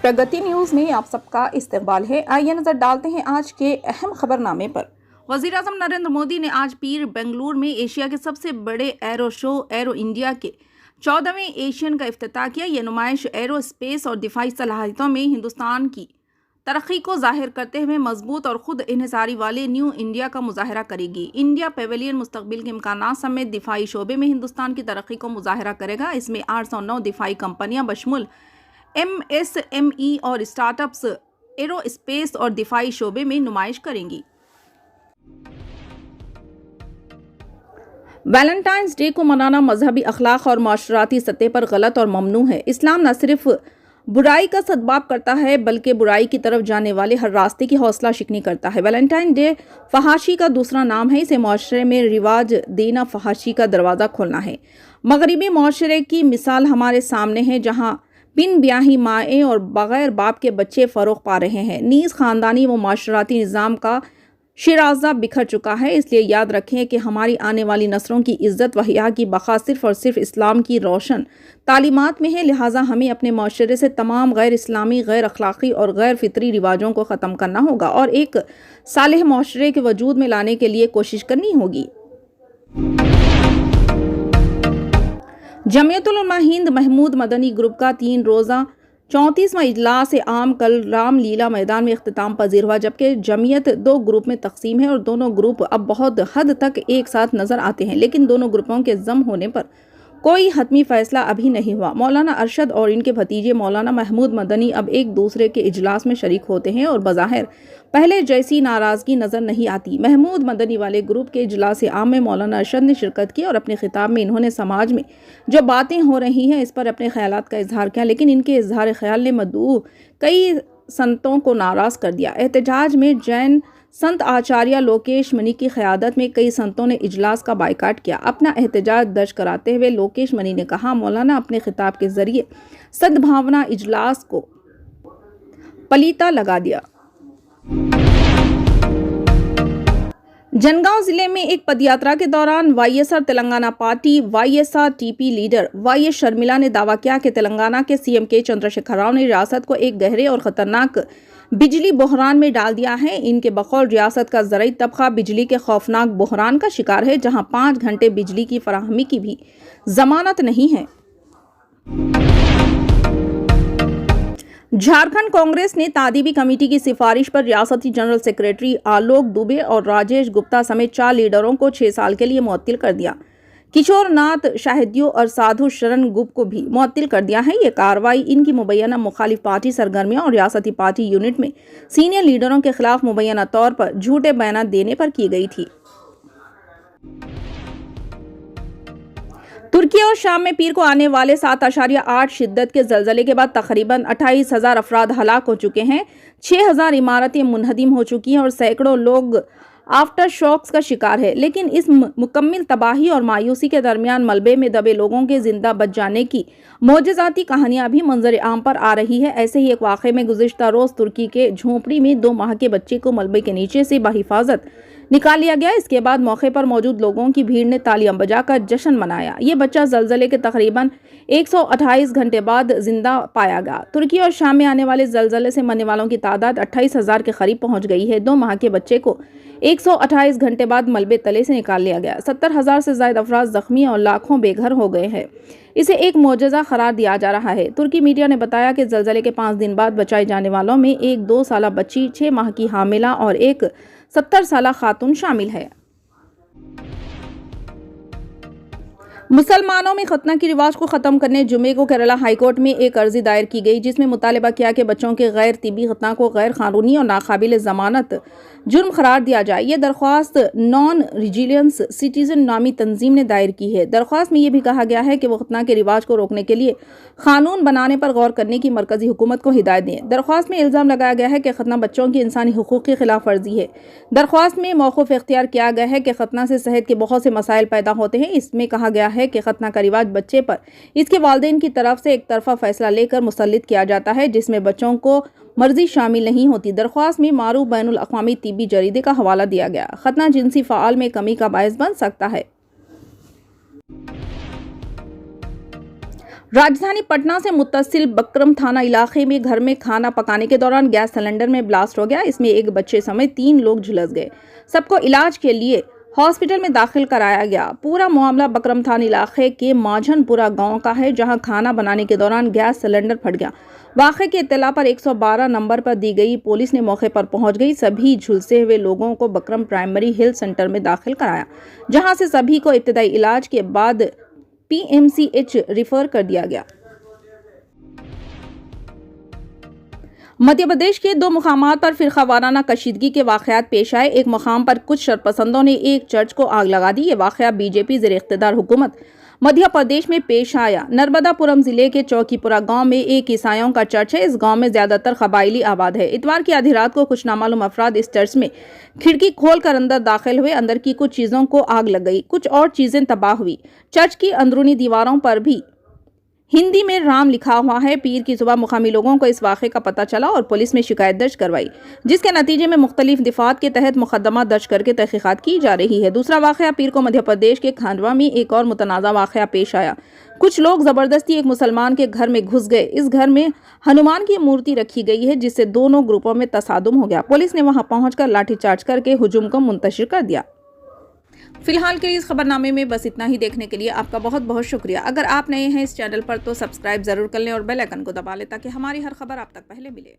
प्रगति news में आप सबका इस्तकबाल है। आइए नजर डालते हैं आज के अहम खबरनामे पर। वज़ीर-ए-आज़म नरेंद्र मोदी ने आज पीर बेंगलुरु में एशिया के सबसे बड़े एरो शो एरो इंडिया के 14वें एशियन का इफ्तिताह किया। यह नुमाइश एरो स्पेस और दिफाई सलाहियतों में हिंदुस्तान की तरक्की को जाहिर करते हुए मजबूत और खुद इन्हिसारी वाले न्यू इंडिया का मुजाहरा करेगी। इंडिया पेवेलियन मुस्तकबिल के इम्कानात समेत दिफाई शोबे में हिंदुस्तान की तरक्की को मुजाहरा करेगा। इसमें 809 दिफाई कंपनियां बशमुल MSME और स्टार्टअप्स एरो स्पेस और दिफाई शोबे में नुमाइश करेंगी। वैलेंटाइंस डे को मनाना मजहबी अखलाक और माशराती सतह पर गलत और ममनू है। इस्लाम न सिर्फ बुराई का सद्भाव करता है बल्कि बुराई की तरफ जाने वाले हर रास्ते की हौसला शिकनी करता है। वैलेंटाइन डे फहाशी का दूसरा नाम है। इसे माशरे में रिवाज देना फहाशी का दरवाज़ा खोलना है। मगरबी माशरे की मिसाल हमारे सामने है, जहाँ बिन ब्याही माएँ और बगैर बाप के बच्चे फ़रोग पा रहे हैं। नीज़ ख़ानदानी व माशराती निज़ाम का शिराजा बिखर चुका है। इसलिए याद रखें कि हमारी आने वाली नस्लों की इज़्ज़त व हया की बका सिर्फ़ और सिर्फ इस्लाम की रोशन तालीमात में है। लिहाजा हमें अपने माशरे से तमाम गैर इस्लामी, गैर अखलाक़ी और गैर फितरी रिवाजों को ख़त्म करना होगा और एक सालेह माशरे के वजूद में लाने के लिए कोशिश करनी होगी। जमियतुल उलमा हिंद महमूद मदनी ग्रुप का 3 रोज़ा 34वां इजलास आम कल रामलीला मैदान में इख्तिताम पजीर हुआ, जबकि जमीयत 2 ग्रुप में तकसीम है और दोनों ग्रुप अब बहुत हद तक एक साथ नजर आते हैं, लेकिन दोनों ग्रुपों के जम होने पर कोई हतमी फैसला अभी नहीं हुआ। मौलाना अरशद और इनके भतीजे मौलाना महमूद मदनी अब एक दूसरे के इजलास में शरीक होते हैं और बज़ाहिर पहले जैसी नाराज़गी नज़र नहीं आती। महमूद मदनी वाले ग्रुप के इजलास आम में मौलाना अरशद ने शिरकत की और अपने खिताब में इन्होंने समाज में जो बातें हो रही हैं इस पर अपने ख्यालात का इजहार किया, लेकिन इनके इजहार ख्याल ने मदऊ कई संतों को नाराज़ कर दिया। एहतजाज में जैन संत आचार्य लोकेश मनी की क़यादत में कई संतों ने इजलास का बायकाट किया। अपना एहतजाज दर्ज कराते हुए लोकेश मनी ने कहा, मौलाना अपने खिताब के जरिए सद्भावना इजलास को पलीता लगा दिया। जनगांव जिले में एक पदयात्रा के दौरान YSR Telangana party YSRTP leader YS Sharmila ने दावा किया कि तेलंगाना के CM के चंद्रशेखर राव ने रियासत को एक गहरे और खतरनाक बिजली बहरान में डाल दिया है। इनके बकौल रियासत का ज़राई तबका बिजली के खौफनाक बहरान का शिकार है, जहां 5 घंटे बिजली की फराहमी की भी जमानत नहीं है। झारखंड कांग्रेस ने तादीबी कमेटी की सिफारिश पर रियासती जनरल सेक्रेटरी आलोक दुबे और राजेश गुप्ता समेत 4 लीडरों को 6 साल के लिए मुअत्तिल कर दिया। किशोर नाथ शाहिदियों और साधु शरण गुप्त को भी मुअत्तिल कर दिया है। ये कार्रवाई इनकी मुबैना मुखालिफ पार्टी सरगर्मियों और रियासती पार्टी यूनिट में सीनियर लीडरों के खिलाफ मुबैना तौर पर झूठे बयान देने पर की गई थी। तुर्की और शाम में पीर को आने वाले 7.8 शिद्दत के जलजले के बाद तकरीबन 28,000 अफराद हलाक हो चुके हैं। 6,000 इमारतें मुनहदिम हो चुकी हैं और सैकड़ों लोग आफ्टर शॉक्स का शिकार है। लेकिन इस मुकम्मल तबाही और मायूसी के दरमियान मलबे में दबे लोगों के जिंदा बच जाने की मोजज़ाती कहानियां भी मंजर आम पर आ रही है। ऐसे ही एक वाक़े में गुज़िश्ता रोज़ तुर्की के झोंपड़ी में 2 माह के बच्चे को मलबे के नीचे से बहिफाजत निकाल लिया गया। इसके बाद मौके पर मौजूद लोगों की भीड़ ने तालियां बजाकर जश्न मनाया। ये बच्चा जलजले के तकरीबन 128 घंटे बाद जिंदा पाया गया। तुर्की और शाम में आने वाले जलजले से मरने वालों की तादाद 28,000 के करीब पहुंच गई है। 2 माह के बच्चे को 128 घंटे बाद मलबे तले से निकाल लिया गया। 70,000 से ज्यादा अफराद जख्मी और लाखों बेघर हो गए हैं। इसे एक मोजज़ा करार दिया जा रहा है। तुर्की मीडिया ने बताया कि जलजले के 5 दिन बाद बचाए जाने वालों में एक 2 साला बच्ची, 6 माह की हामिला और एक 70 साला खातून शामिल है। मुसलमानों में खतना के रिवाज को ख़त्म करने जुमे को केरला हाईकोर्ट में एक अर्जी दायर की गई, जिसमें मुतालबा किया कि बच्चों के गैर तिबी खतना को गैर कानूनी और नाकाबिल ज़मानत जुर्म करार दिया जाए। यह दरख्वास्त नॉन रिजिलियंस सिटीजन नामी तंजीम ने दायर की है। दरख्वास्त में यह भी कहा गया है कि वह खतना के रिवाज को रोकने के लिए कानून बनाने पर गौर करने की मरकजी हुकूमत को हिदायत दें। दरख्वास्त में इल्ज़ाम लगाया गया है कि खतना बच्चों की इंसानी हुकूक की खिलाफ वर्जी है। दरख्वास्त में मौक़िफ़ इख्तियार किया गया है कि खतना से सेहत के बहुत से मसाइल पैदा होते हैं। इसमें कहा गया है कि खतना का रिवाज बच्चे पर इसके वालिदैन की तरफ से एक तरफा फैसला लेकर मुसल्लित किया जाता है, जिसमें बच्चों को मर्जी शामिल नहीं होती। दरख्वास्त में मारूफ बैनुल अक़वामी तिब्बी जरीदे का हवाला दिया गया। खतना जिनसी फ़ाल में कमी का बायस बन सकता है। राजधानी पटना से मुत्तसिल बकरम थाना इलाके में घर में खाना पकाने के दौरान गैस सिलेंडर में ब्लास्ट हो गया। इसमें एक बच्चे समेत 3 लोग झुलस गए। सबको इलाज के लिए हॉस्पिटल में दाखिल कराया गया। पूरा मामला बकरम थाना इलाके के माझनपुरा गांव का है, जहां खाना बनाने के दौरान गैस सिलेंडर फट गया। वाक़े की इत्तला पर 112 नंबर पर दी गई पुलिस ने मौके पर पहुंच गई। सभी झुलसे हुए लोगों को बकरम प्राइमरी हेल्थ सेंटर में दाखिल कराया, जहां से सभी को इब्तदाई इलाज के बाद PMCH रिफर कर दिया गया। मध्य प्रदेश के 2 मुकामात पर फिरकावाराना कशीदगी के वाक़यात पेश आए। एक मुकाम पर कुछ शरपसंदों ने एक चर्च को आग लगा दी। ये वाक़या BJP ज़ेर इख्तियार हुकूमत मध्य प्रदेश में पेश आया। नर्मदापुरम जिले के चौकीपुरा गांव में एक ईसाइयों का चर्च है। इस गांव में ज्यादातर कबाइली आबाद है। इतवार की आधी रात को कुछ नामालूम अफराद इस चर्च में खिड़की खोलकर अंदर दाखिल हुए। अंदर की कुछ चीजों को आग लग गई, कुछ और चीजें तबाह हुई। चर्च की अंदरूनी दीवारों पर भी हिंदी में राम लिखा हुआ है। पीर की सुबह मुकामी लोगों को इस वाक़े का पता चला और पुलिस में शिकायत दर्ज करवाई, जिसके नतीजे में मुख्तलिफ दफात के तहत मुकदमा दर्ज करके तहकीकात की जा रही है। दूसरा वाक़या पीर को मध्य प्रदेश के खांडवा में एक और मुतनाज़ा वाक़या पेश आया। कुछ लोग जबरदस्ती एक मुसलमान के घर में घुस गए। इस घर में हनुमान की मूर्ति रखी गई है, जिससे दोनों ग्रुपों में तसादुम हो गया। पुलिस ने वहां पहुंचकर लाठीचार्ज करके हुजूम को मुंतशिर कर दिया। फिलहाल के लिए इस खबरनामे में बस इतना ही। देखने के लिए आपका बहुत बहुत शुक्रिया। अगर आप नए हैं इस चैनल पर तो सब्सक्राइब जरूर कर लें और बेल आइकन को दबा लें, ताकि हमारी हर खबर आप तक पहले मिले।